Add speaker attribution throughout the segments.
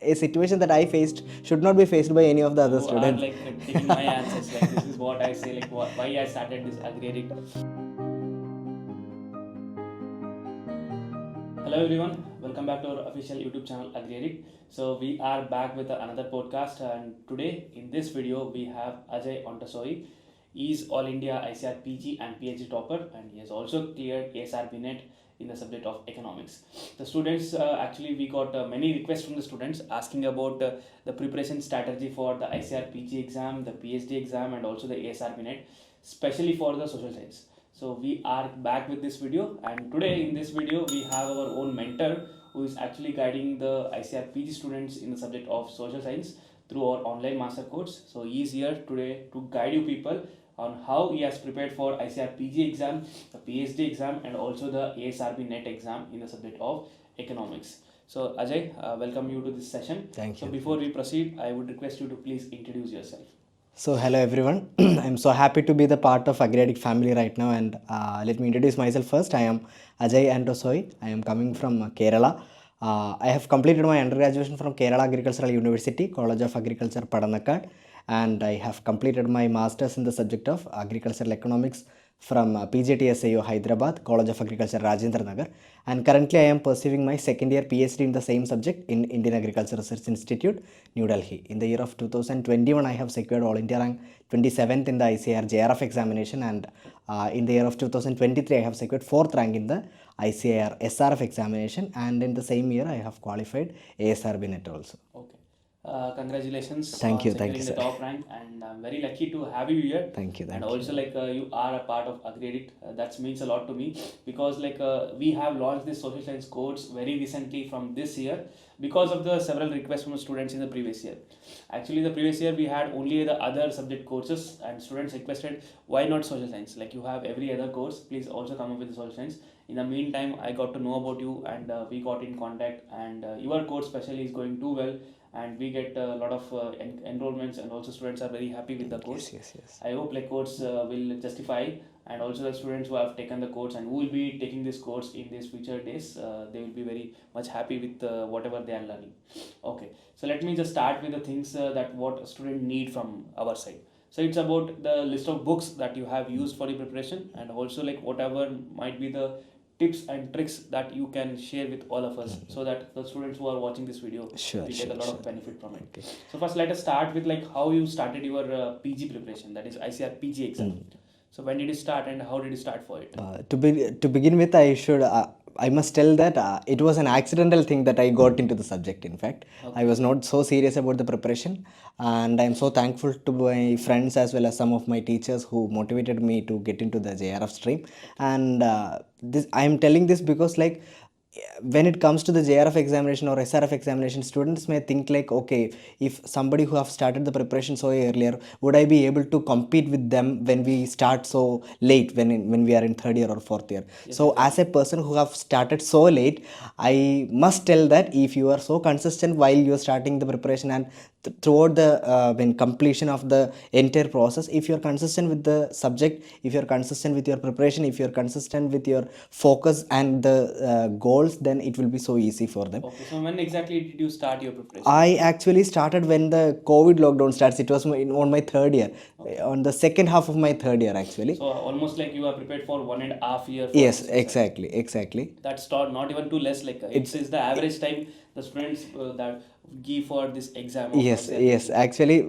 Speaker 1: a situation that I faced should not be faced by any of the other
Speaker 2: You are
Speaker 1: students.
Speaker 2: like taking my answers. Like this is what I say. Like why I started this agri. Hello everyone, welcome back to our official YouTube channel Agri. So we are back with another podcast, and today in this video we have Ajay Anto. He is All India ICAR PG and PhD topper, and he has also cleared ASRB-NET in the subject of economics. The students actually we got many requests from the students asking about the preparation strategy for the ICAR PG exam, the PhD exam, and also the ASRB-NET, especially for the social science. So we are back with this video, and today in this video we have our own mentor who is actually guiding the ICAR PG students in the subject of social science through our online master course. So he is here today to guide you people on how he has prepared for ICAR PG exam, the PhD exam, and also the ASRB NET exam in the subject of economics. So Ajay, welcome you to this session.
Speaker 1: Thank you.
Speaker 2: So before we proceed, I would request you to please introduce yourself.
Speaker 1: So hello everyone, I'm so happy to be the part of Agri family right now, and let me introduce myself first. I am Ajay Anto. I am coming from Kerala. I have completed my undergraduation from Kerala Agricultural University, College of Agriculture, Padanakkad, and I have completed my masters in the subject of agricultural economics from PGTSAU Hyderabad, College of Agriculture, Rajendra Nagar, and currently I am pursuing my second year PhD in the same subject in Indian Agriculture Research Institute, New Delhi. In the year of 2021, I have secured All India rank 27th in the ICAR JRF examination, and in the year of 2023, I have secured 4th rank in the ICAR SRF examination, and in the same year, I have qualified ASRB-NET also.
Speaker 2: Okay. Congratulations
Speaker 1: Thank
Speaker 2: on
Speaker 1: you,
Speaker 2: securing
Speaker 1: you,
Speaker 2: the
Speaker 1: sir.
Speaker 2: top rank, and I'm very lucky to have you here.
Speaker 1: Thank you,
Speaker 2: and also like you are a part of Agri. That means a lot to me because like we have launched this social science course very recently from this year because of the several requests from the students in the previous year. Actually, the previous year we had only the other subject courses, and students requested why not social science? Like you have every other course, please also come up with the social science. In the meantime, I got to know about you, and we got in contact, and your course especially is going too well, and we get a lot of enrollments, and also students are very happy with the course.
Speaker 1: Yes.
Speaker 2: I hope like course will justify, and also the students who have taken the course and who will be taking this course in these future days, they will be very much happy with whatever they are learning. Okay, so let me just start with the things that what a student need from our side. So it's about the list of books that you have used for the preparation, and also like whatever might be the tips and tricks that you can share with all of us, so that the students who are watching this video will get a lot of benefit from it. Okay. So first let us start with like how you started your PG preparation, that is ICAR PG exam. So when did you start and how did you start for it?
Speaker 1: To begin with, I must tell that it was an accidental thing that I got into the subject. In fact, I was not so serious about the preparation, and I'm so thankful to my friends as well as some of my teachers who motivated me to get into the JRF stream. And this I'm telling this because like when it comes to the JRF examination or SRF examination, students may think like, okay, if somebody who have started the preparation so earlier, would I be able to compete with them when we start so late, when we are in third year or fourth year? Yes, so exactly. As a person who have started so late, I must tell that if you are so consistent while you are starting the preparation and throughout the when completion of the entire process, if you are consistent with the subject, if you are consistent with your preparation, if you are consistent with your focus and the goals, then it will be so easy for them.
Speaker 2: Okay, so when exactly did you start your preparation?
Speaker 1: I actually started when the COVID lockdown starts. It was on my third year, on the second half of my third year actually.
Speaker 2: So almost like you are prepared for 1.5 years.
Speaker 1: Yes, exactly.
Speaker 2: That's not even too less. Like it is the average time the students that give for this exam.
Speaker 1: Yes. Actually,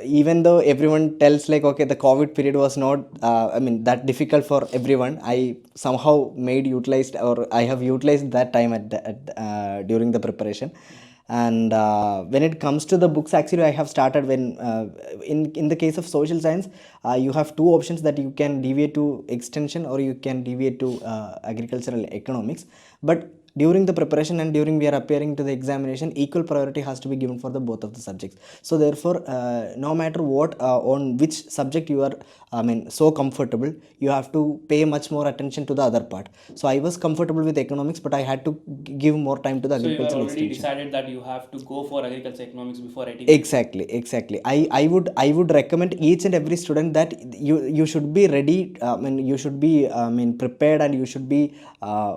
Speaker 1: even though everyone tells like, okay, the COVID period was not, that difficult for everyone, I somehow I have utilized that time during the preparation. And when it comes to the books, actually I have started when in the case of social science, you have two options, that you can deviate to extension or you can deviate to agricultural economics. But during the preparation and during we are appearing to the examination, equal priority has to be given for the both of the subjects. So therefore, no matter what on which subject you are so comfortable, you have to pay much more attention to the other part. So I was comfortable with economics, but I had to give more time to the agricultural.
Speaker 2: So you have already decided that you have to go for agriculture economics before writing.
Speaker 1: Exactly. I would recommend each and every student that you should be ready. You should be prepared, and you should be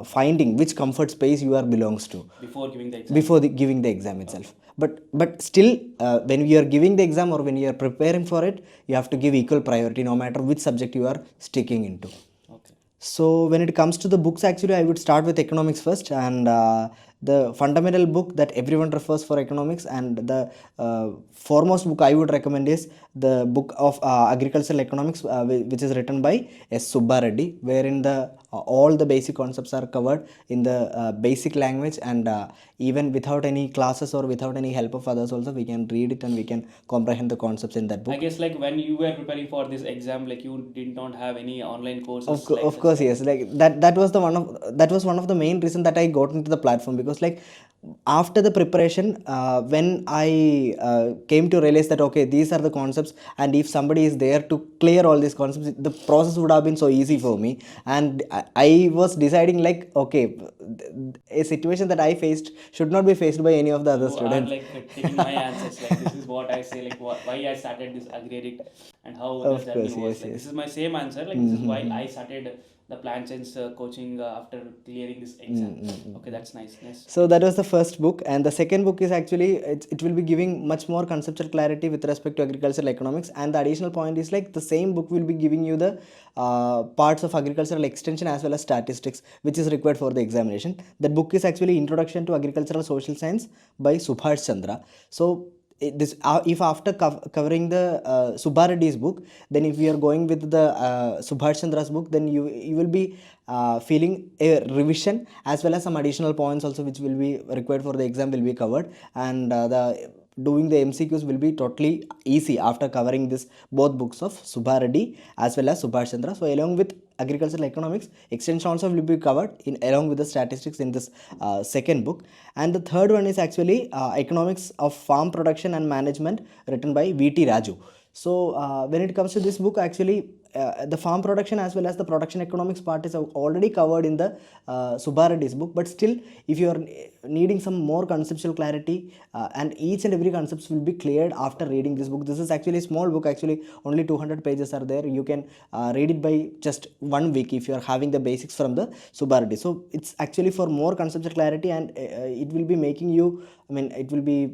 Speaker 1: finding which comfort space phase you are belongs to
Speaker 2: before giving the exam.
Speaker 1: before giving the exam itself. But still, when you are giving the exam or when you are preparing for it, you have to give equal priority no matter which subject you are sticking into.
Speaker 2: Okay.
Speaker 1: So when it comes to the books, actually, I would start with economics first, and the fundamental book that everyone refers for economics, and the foremost book I would recommend is the book of agricultural economics, which is written by S. Subba Reddy, wherein the all the basic concepts are covered in the basic language, and even without any classes or without any help of others, also we can read it and we can comprehend the concepts in that book.
Speaker 2: I guess like when you were preparing for this exam, like you did not have any online courses.
Speaker 1: Of course, yes. Like that was one of the main reason that I got into the platform, because like after the preparation, when I came to realize that okay, these are the concepts, and if somebody is there to clear all these concepts, the process would have been so easy for me. And I was deciding like okay, a situation that I faced should not be faced by any of the other
Speaker 2: You are
Speaker 1: students.
Speaker 2: like taking my answers. Like this is what I say. Like why I started this agri and how the
Speaker 1: Of
Speaker 2: journey
Speaker 1: course,
Speaker 2: was.
Speaker 1: yes,
Speaker 2: Like
Speaker 1: yes.
Speaker 2: this is my same answer. Like this is why I started the plant science coaching after clearing this exam. Okay, that's nice. Yes.
Speaker 1: So that was the first book, and the second book is actually it will be giving much more conceptual clarity with respect to agricultural economics. And the additional point is like the same book will be giving you the parts of agricultural extension as well as statistics, which is required for the examination. That book is actually Introduction to Agricultural Social Science by Subhash Chandra. So if after covering the Subba Reddy's book, then if you are going with the Subhash Chandra's book, then you will be feeling a revision as well as some additional points also which will be required for the exam will be covered, and the doing the MCQs will be totally easy after covering this both books of Subba Reddy as well as Subhash Chandra. So along with agricultural economics, extension also will be covered in along with the statistics in this second book. And the third one is actually economics of farm production and management, written by VT Raju. So when it comes to this book, actually the farm production as well as the production economics part is already covered in the Subba Reddy's book, but still if you are needing some more conceptual clarity, and each and every concepts will be cleared after reading this book. This is actually a small book, actually only 200 pages are there. You can read it by just 1 week if you are having the basics from the Subba Reddy. So it's actually for more conceptual clarity, and it will be making you, I mean it will be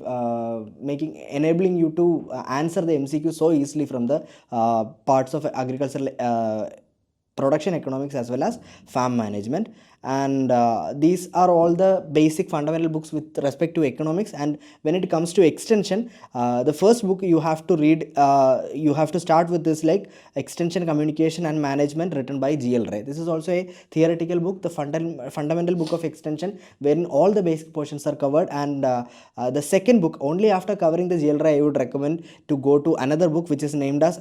Speaker 1: enabling you to answer the MCQ so easily from the parts of agricultural production economics as well as farm management. And these are all the basic fundamental books with respect to economics. And when it comes to extension, the first book you have to read, you have to start with this like Extension, Communication and Management, written by GL Ray. This is also a theoretical book, the fundamental book of extension, wherein all the basic portions are covered. And the second book, only after covering the GL Ray, I would recommend to go to another book which is named as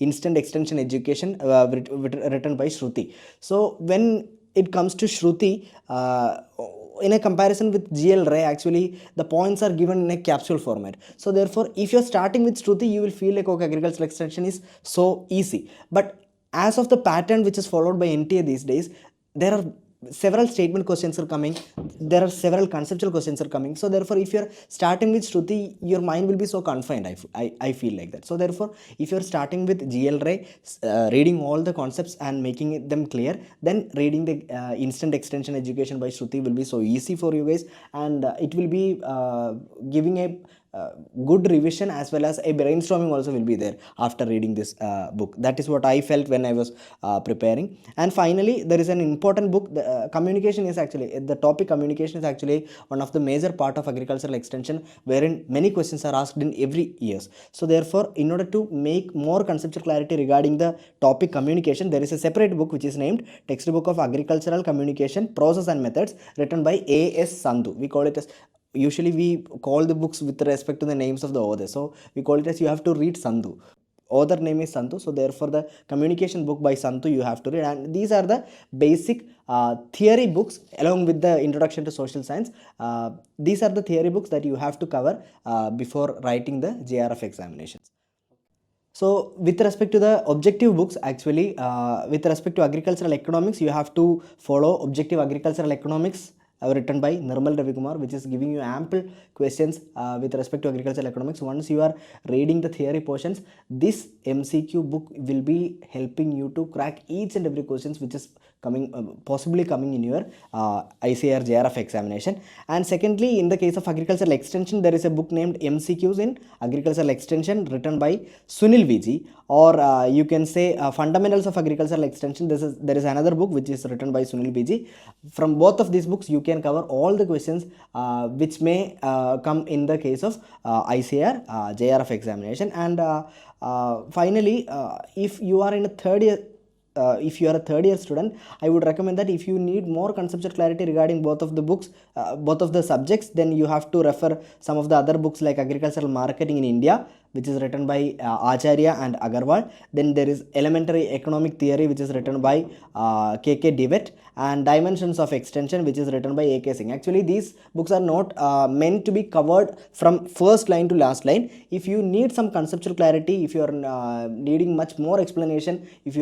Speaker 1: Instant Extension Education, written by Shruti. So when it comes to Shruti, in a comparison with GL Ray, actually the points are given in a capsule format. So therefore, if you're starting with Shruti, you will feel like okay, agricultural extension is so easy. But as of the pattern which is followed by NTA these days, there are several statement questions are coming, there are several conceptual questions are coming. So therefore, if you're starting with Shruti, your mind will be so confined. I feel like that. So therefore, if you're starting with GL Ray, reading all the concepts and making them clear, then reading the Instant Extension Education by Shruti will be so easy for you guys. And it will be giving a good revision as well as a brainstorming also will be there after reading this book. That is what I felt when I was preparing. And finally, there is an important book. The communication is actually, the topic communication is actually one of the major part of agricultural extension, wherein many questions are asked in every years. So therefore, in order to make more conceptual clarity regarding the topic communication, there is a separate book which is named Textbook of Agricultural Communication Process and Methods, written by A.S. Sandhu. We call it as, usually we call the books with respect to the names of the author, so we call it as you have to read Sandhu. Author name is Sandhu, so therefore the communication book by Sandhu you have to read. And these are the basic theory books along with the Introduction to Social Science. These are the theory books that you have to cover before writing the JRF examinations. So with respect to the objective books, actually with respect to agricultural economics, you have to follow Objective Agricultural Economics, written by Nirmal Ravikumar, which is giving you ample questions with respect to agricultural economics. Once you are reading the theory portions, this MCQ book will be helping you to crack each and every questions which is possibly coming in your ICAR JRF examination. And secondly, in the case of agricultural extension, there is a book named MCQs in Agricultural Extension written by Sunil VG, or you can say Fundamentals of Agricultural Extension. There is another book which is written by Sunil VG. From both of these books, you can cover all the questions which may come in the case of ICAR JRF examination. And finally, if you are in a third year, if you are a third year student, I would recommend that if you need more conceptual clarity regarding both of the books, both of the subjects, then you have to refer some of the other books like Agricultural Marketing in India, which is written by Acharya and Agarwal. Then there is Elementary Economic Theory, which is written by KK Dewitt, and Dimensions of Extension, which is written by AK Singh. Actually, these books are not meant to be covered from first line to last line. If you need some conceptual clarity, if you are needing much more explanation, if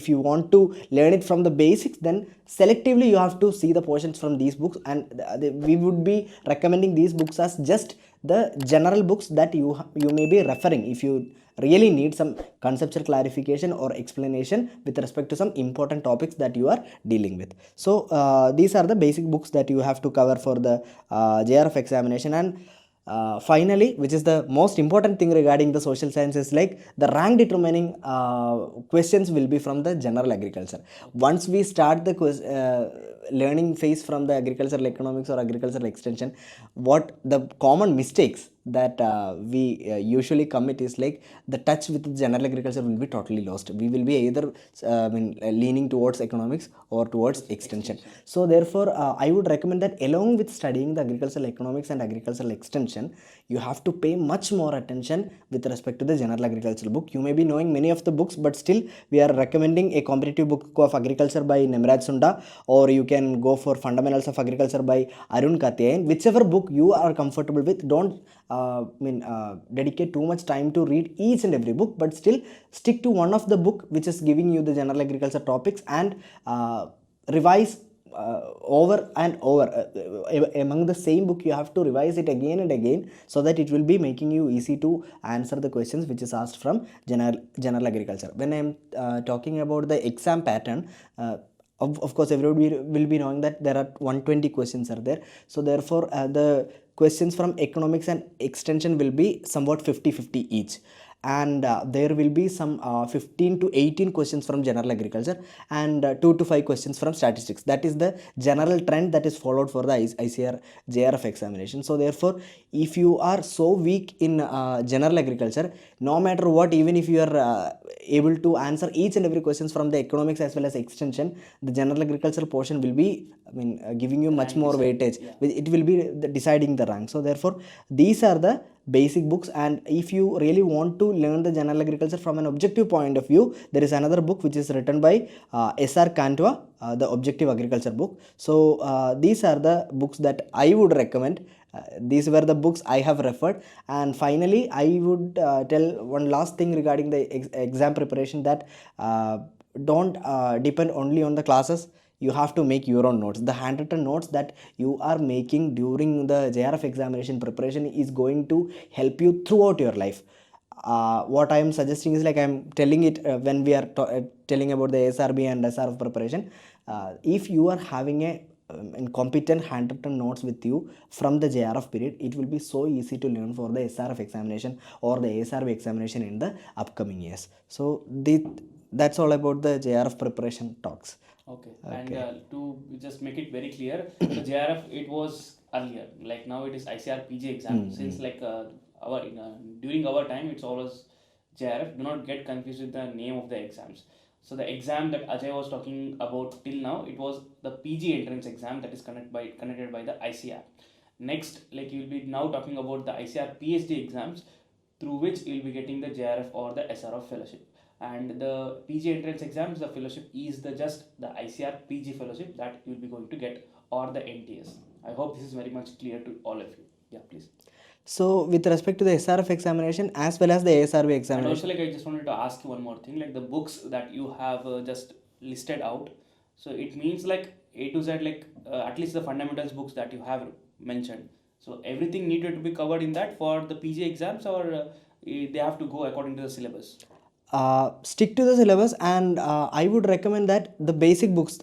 Speaker 1: you want to learn it from the basics, then selectively you have to see the portions from these books, and we would be recommending these books as just the general books that you may be referring if you really need some conceptual clarification or explanation with respect to some important topics that you are dealing with. So these are the basic books that you have to cover for the JRF examination. And finally, which is the most important thing regarding the social sciences, like the rank determining questions will be from the general agriculture. Once we start the learning phase from the agricultural economics or agricultural extension, what the common mistakes that we usually commit is like the touch with the general agriculture will be totally lost. We will be either leaning towards economics or towards extension. So therefore, I would recommend that along with studying the agricultural economics and agricultural extension, you have to pay much more attention with respect to the general agricultural book. You may be knowing many of the books, but still we are recommending a competitive book of agriculture by Nemraj Sunda, or you can go for Fundamentals of Agriculture by Arun Katyayan. Whichever book you are comfortable with, don't dedicate too much time to read each and every book, but still stick to one of the book which is giving you the general agriculture topics, and revise over and over. Among the same book, you have to revise it again and again, so that it will be making you easy to answer the questions which is asked from general agriculture. When I am talking about the exam pattern, of course everybody will be knowing that there are 120 questions are there. So therefore the questions from economics and extension will be somewhat 50-50 each, and there will be some 15 to 18 questions from general agriculture, and 2 to 5 questions from statistics. That is the general trend that is followed for the ICAR JRF examination. So therefore, if you are so weak in general agriculture, no matter what, even if you are able to answer each and every questions from the economics as well as extension, the general agriculture portion will be giving you much more weightage. It will be deciding the rank. So therefore, these are the basic books. And if you really want to learn the general agriculture from an objective point of view, there is another book which is written by SR Kantwa, the objective agriculture book. So these are the books that I would recommend. These were the books I have referred. And finally, I would tell one last thing regarding the exam preparation, that don't depend only on the classes. You have to make your own notes. The handwritten notes that you are making during the JRF examination preparation is going to help you throughout your life. What I am suggesting is, like I am telling it when we are telling about the ASRB and SRF preparation, if you are having a competent handwritten notes with you from the JRF period, it will be so easy to learn for the SRF examination or the ASRB examination in the upcoming years. So that's all about the JRF preparation talks.
Speaker 2: Okay. And to just make it very clear, the JRF, it was earlier, like now it is ICAR PG exam. Since like during our time, it's always JRF. Do not get confused with the name of the exams. So the exam that Ajay was talking about till now, it was the PG entrance exam that is conducted by the ICAR. Next, like you'll be now talking about the ICAR PhD exams, through which you'll be getting the JRF or the SRF fellowship. And the PG entrance exams, the fellowship is just the ICAR PG fellowship that you'll be going to get, or the NTS. I hope this is very much clear to all of you. Yeah, please.
Speaker 1: So with respect to the SRF examination as well as the ASRB examination.
Speaker 2: And also, like I just wanted to ask you one more thing, like the books that you have just listed out. So it means like A to Z, like at least the fundamentals books that you have mentioned. So everything needed to be covered in that for the PG exams, or they have to go according to the syllabus?
Speaker 1: stick to the syllabus, and I would recommend that the basic books,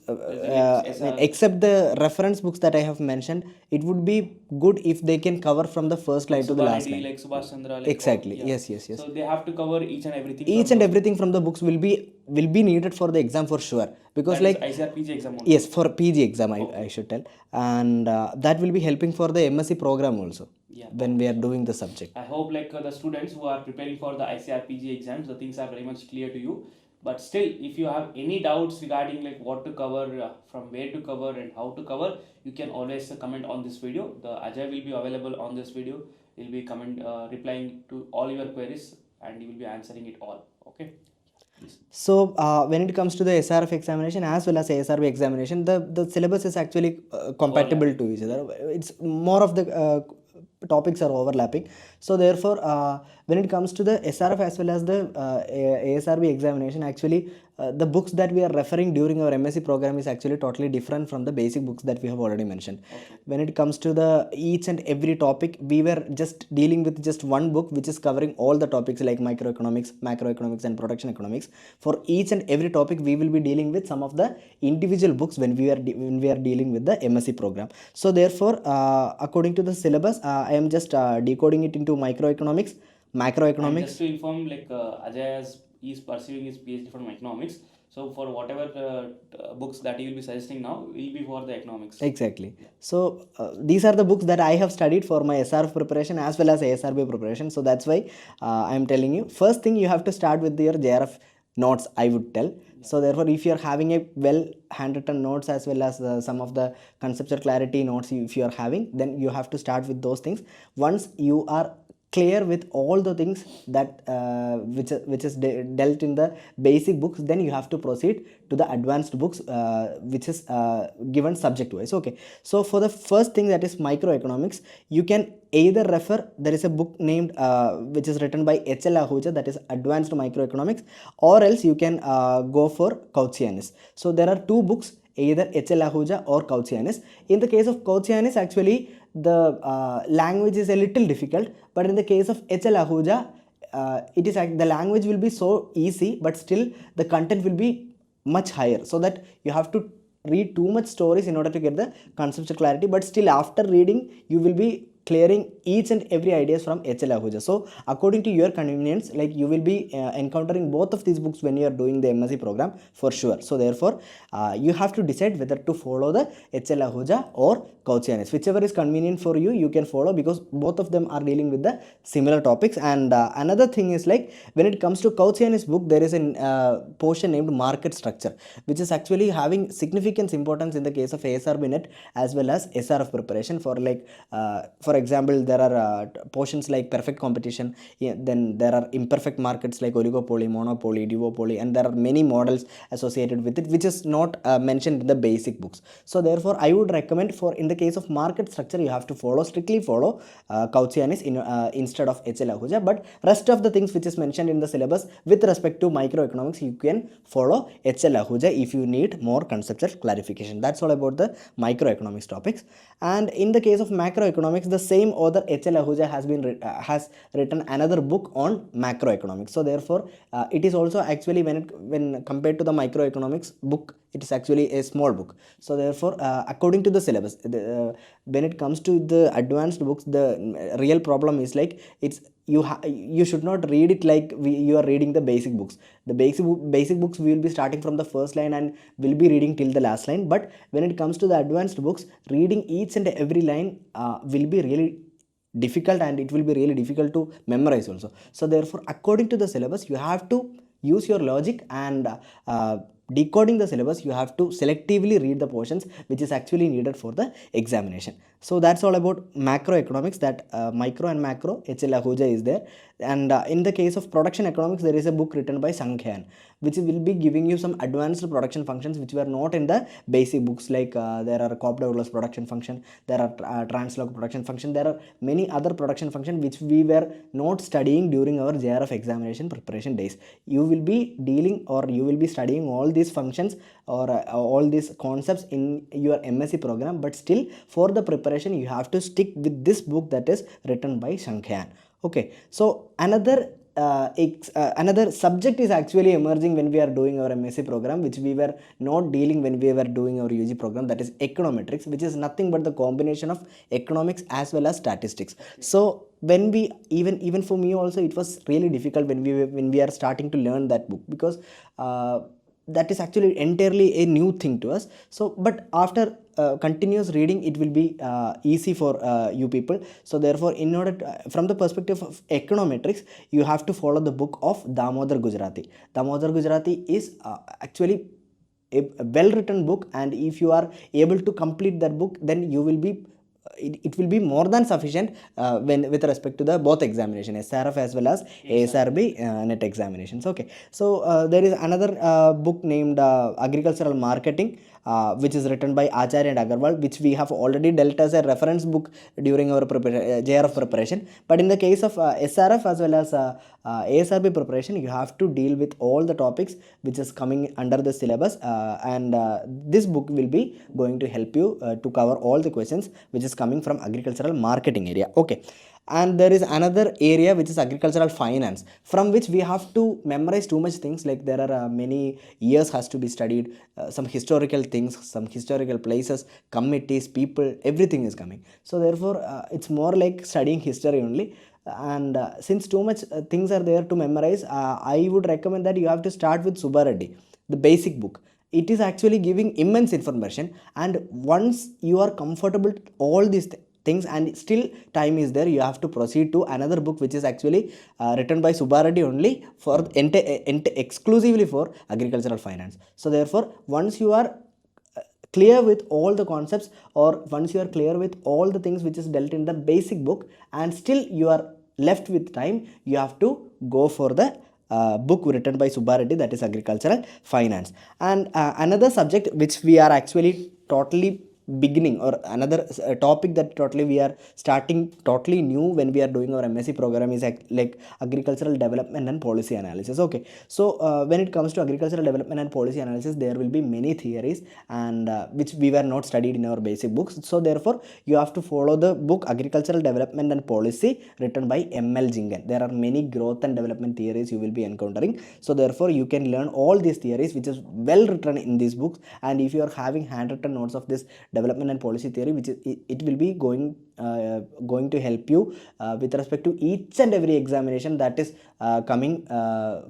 Speaker 1: except the reference books that I have mentioned, it would be good if they can cover from the first line to the last line.
Speaker 2: Like Subhash Chandra, like
Speaker 1: Exactly.
Speaker 2: yeah.
Speaker 1: Yes, yes, yes.
Speaker 2: So they have to cover each and everything.
Speaker 1: Each
Speaker 2: from
Speaker 1: and
Speaker 2: those-
Speaker 1: everything from the books will be needed for the exam for sure, because
Speaker 2: that is
Speaker 1: like
Speaker 2: ICAR PG exam only.
Speaker 1: yes, for PG exam I should tell, and that will be helping for the MSc program also.
Speaker 2: Yeah.
Speaker 1: When we are doing the subject.
Speaker 2: I hope like the students who are preparing for the ICAR PG exams, the things are very much clear to you. But still, if you have any doubts regarding like what to cover, from where to cover and how to cover, you can always comment on this video. The Ajay will be available on this video. He'll be replying to all your queries, and he will be answering it all. Okay. Please.
Speaker 1: So when it comes to the SRF examination as well as ASRB examination, the syllabus is actually compatible to each other. It's more of the topics are overlapping. So therefore, when it comes to the SRF as well as the ASRB examination, actually the books that we are referring during our MSc program is actually totally different from the basic books that we have already mentioned.
Speaker 2: Okay.
Speaker 1: When it comes to the each and every topic, we were just dealing with just one book which is covering all the topics like microeconomics, macroeconomics and production economics. For each and every topic, we will be dealing with some of the individual books when we are dealing with the MSc program. So therefore, according to the syllabus, I am just decoding it into microeconomics, macroeconomics.
Speaker 2: And just to inform, like Ajay is pursuing his PhD from economics. So for whatever books that he will be suggesting now will be for the economics.
Speaker 1: Exactly. So these are the books that I have studied for my SRF preparation as well as ASRB preparation. So that's why I am telling you. First thing, you have to start with your JRF notes, I would tell. So therefore, if you are having a well handwritten notes as well as some of the conceptual clarity notes, if you are having, then you have to start with those things. Once you are clear with all the things that which is dealt in the basic books, then you have to proceed to the advanced books, which is given subject wise. Okay, so for the first thing, that is microeconomics, you can either refer, there is a book named which is written by H.L. Ahuja, that is advanced microeconomics, or else you can go for Kautsianis. So there are two books, either H.L. Ahuja or Kautsianis. In the case of Kautsianis, actually the language is a little difficult, but in the case of H.L. Ahuja, it is the language will be so easy, but still the content will be much higher, so that you have to read too much stories in order to get the conceptual clarity, but still after reading you will be clearing each and every ideas from H.L. Ahuja. So according to your convenience, like you will be encountering both of these books when you are doing the MSc program for sure. So therefore, you have to decide whether to follow the H.L. Ahuja or Kautsianis. Whichever is convenient for you, you can follow, because both of them are dealing with the similar topics. And another thing is, like when it comes to Kautsianis book, there is a portion named market structure, which is actually having significant importance in the case of ASRB-NET as well as SRF preparation. For like for example, there are portions like perfect competition, then there are imperfect markets like oligopoly, monopoly, duopoly, and there are many models associated with it, which is not mentioned in the basic books. So therefore, I would recommend, for in the case of market structure, you have to strictly follow Kautsianis instead of H.L. Ahuja, but rest of the things which is mentioned in the syllabus with respect to microeconomics, you can follow H.L. Ahuja if you need more conceptual clarification. That's all about the microeconomics topics. And in the case of macroeconomics, the same author H.L. Ahuja has written another book on macroeconomics. So therefore, it is also actually, when compared to the microeconomics book, it is actually a small book. So therefore, according to the syllabus, when it comes to the advanced books, the real problem is like you should not read it like you are reading the basic books. The basic books, we will be starting from the first line and will be reading till the last line. But when it comes to the advanced books, reading each and every line will be really difficult, and it will be really difficult to memorize also. So therefore, according to the syllabus, you have to use your logic, and decoding the syllabus, you have to selectively read the portions which is actually needed for the examination. So that's all about macroeconomics, that micro and macro H.L. Ahuja is there. And in the case of production economics, there is a book written by Sankhan, which will be giving you some advanced production functions which were not in the basic books. Like there are Cobb-Douglas production function, there are translog production function, there are many other production function which we were not studying during our JRF examination preparation days. You will be dealing, or you will be studying all these functions, or all these concepts in your MSc program, but still for the preparation you have to stick with this book that is written by Shankhan. Okay, so another another subject is actually emerging when we are doing our MSc program, which we were not dealing when we were doing our UG program, that is econometrics, which is nothing but the combination of economics as well as statistics. So when we even for me also, it was really difficult when we are starting to learn that book, because that is actually entirely a new thing to us. So but after continuous reading, it will be easy for you people. So therefore, in order to, from the perspective of econometrics, you have to follow the book of Damodar Gujarati. Damodar Gujarati is actually a well written book, and if you are able to complete that book, then you will be it will be more than sufficient when with respect to the both examination, SRF as well as ASRB net examinations. Okay, so there is another book named Agricultural Marketing, which is written by Ajay and Agarwal, which we have already dealt as a reference book during our JRF preparation. But in the case of SRF as well as ASRB preparation, you have to deal with all the topics which is coming under the syllabus, and this book will be going to help you to cover all the questions which is coming from agricultural marketing area. Okay, and there is another area which is agricultural finance, from which we have to memorize too much things, like there are many years has to be studied, some historical things, some historical places, committees, people, everything is coming. So therefore it's more like studying history only. And since too much things are there to memorize, I would recommend that you have to start with Subba Reddy, the basic book. It is actually giving immense information, and once you are comfortable with all these things and still time is there, you have to proceed to another book which is actually written by Subba Reddy only for exclusively for agricultural finance. So therefore, once you are clear with all the concepts, or once you are clear with all the things which is dealt in the basic book, and still you are left with time, you have to go for the book written by Subba Reddy, that is agricultural finance. And another subject which we are actually totally beginning, or another topic that totally we are starting totally new when we are doing our MSc program, is like agricultural development and policy analysis. Okay, so when it comes to agricultural development and policy analysis, there will be many theories, and which we were not studied in our basic books. So therefore, you have to follow the book Agricultural Development and Policy, written by ML Jingen. There are many growth and development theories you will be encountering. So therefore, you can learn all these theories which is well written in these books. And if you are having handwritten notes of this development and policy theory, which is it will be going to help you with respect to each and every examination that is coming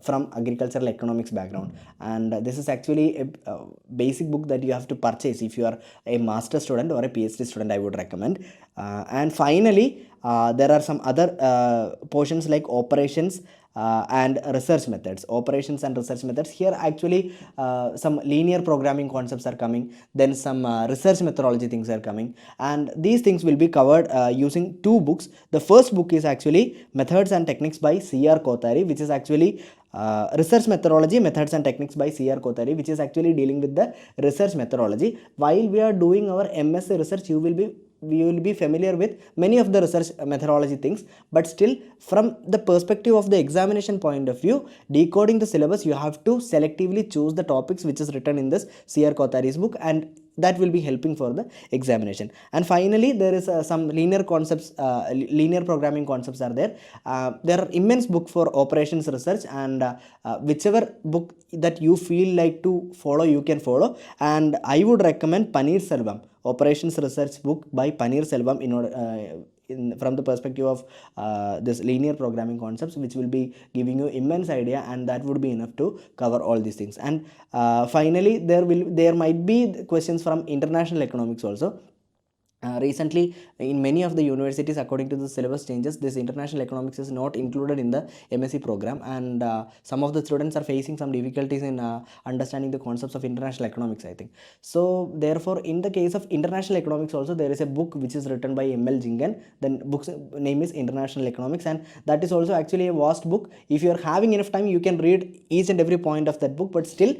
Speaker 1: from agricultural economics background. And this is actually a basic book that you have to purchase if you are a master student or a PhD student, I would recommend. And finally, there are some other portions like operations and research methods. Operations and research methods, here actually some linear programming concepts are coming, then some research methodology things are coming, and these things will be covered using two books. The first book is actually Methods and Techniques by C.R. Kothari, which is actually research methodology, methods and techniques by C.R. Kothari, which is actually dealing with the research methodology. While we are doing our MSc research, we will be familiar with many of the research methodology things, but still from the perspective of the examination point of view, decoding the syllabus, you have to selectively choose the topics which is written in this C.R. Kothari's book, and that will be helping for the examination. And finally, there is some linear concepts, linear programming concepts are there. There are immense book for operations research, and whichever book that you feel like to follow, you can follow. And I would recommend Paneer Selvam, operations research book by Paneer Selvam, in order from the perspective of this linear programming concepts, which will be giving you immense idea, and that would be enough to cover all these things. And finally, there might be questions from international economics also. Recently, in many of the universities, according to the syllabus changes, this international economics is not included in the MSc program, and some of the students are facing some difficulties in understanding the concepts of international economics, I think. So therefore, in the case of international economics also, there is a book which is written by ML Jingen. Then book's name is International Economics, and that is also actually a vast book. If you are having enough time, you can read each and every point of that book, but still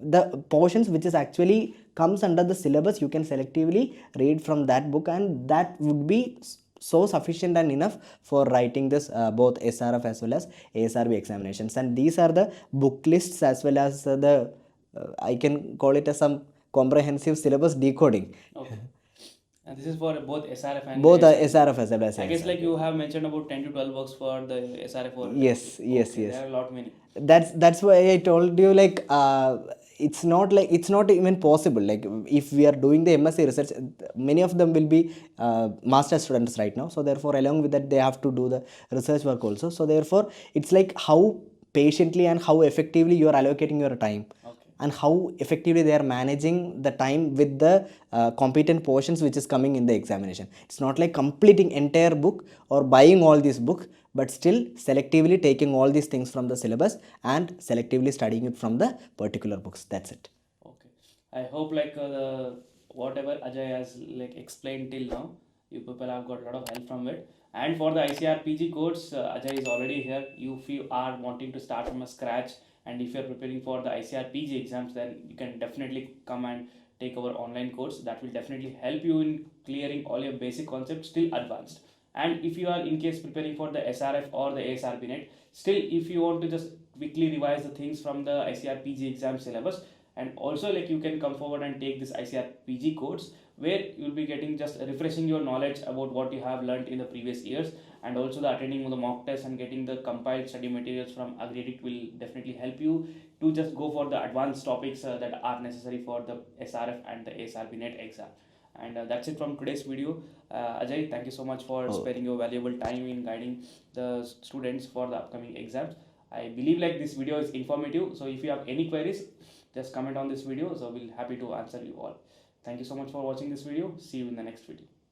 Speaker 1: the portions which is actually comes under the syllabus, you can selectively read from that book, and that would be so sufficient and enough for writing this both SRF as well as ASRB examinations. And these are the book lists as well as the I can call it as some comprehensive syllabus decoding.
Speaker 2: Okay. And this is for both SRF and
Speaker 1: Both
Speaker 2: ASRB.
Speaker 1: SRF as well as
Speaker 2: I guess like
Speaker 1: ASRB.
Speaker 2: you have mentioned about 10 to 12 works for the SRF or
Speaker 1: Yes, yes,
Speaker 2: okay,
Speaker 1: yes.
Speaker 2: there are a lot many.
Speaker 1: That's why I told you, like, it's not even possible. Like, if we are doing the MSc research, many of them will be master students right now, so therefore along with that they have to do the research work also. So therefore it's like how patiently and how effectively you are allocating your time,
Speaker 2: Okay.
Speaker 1: and how effectively they are managing the time with the competent portions which is coming in the examination. It's not like completing entire book or buying all this book, but still selectively taking all these things from the syllabus and selectively studying it from the particular books. That's it.
Speaker 2: Okay. I hope like the whatever Ajay has like explained till now, you people have got a lot of help from it. And for the ICRPG course, Ajay is already here. If you are wanting to start from a scratch, and if you're preparing for the ICRPG exams, then you can definitely come and take our online course. That will definitely help you in clearing all your basic concepts till advanced. And if you are in case preparing for the SRF or the ASRB-NET, still if you want to just quickly revise the things from the ICRPG exam syllabus, and also like you can come forward and take this ICRPG course where you'll be getting just refreshing your knowledge about what you have learned in the previous years, and also the attending of the mock test and getting the compiled study materials from AgriEdit will definitely help you to just go for the advanced topics that are necessary for the SRF and the ASRB-NET exam. And that's it from today's video. Ajay, thank you so much for sparing your valuable time in guiding the students for the upcoming exams. I believe like this video is informative, so if you have any queries, just comment on this video, so we'll happy to answer you all. Thank you so much for watching this video. See you in the next video.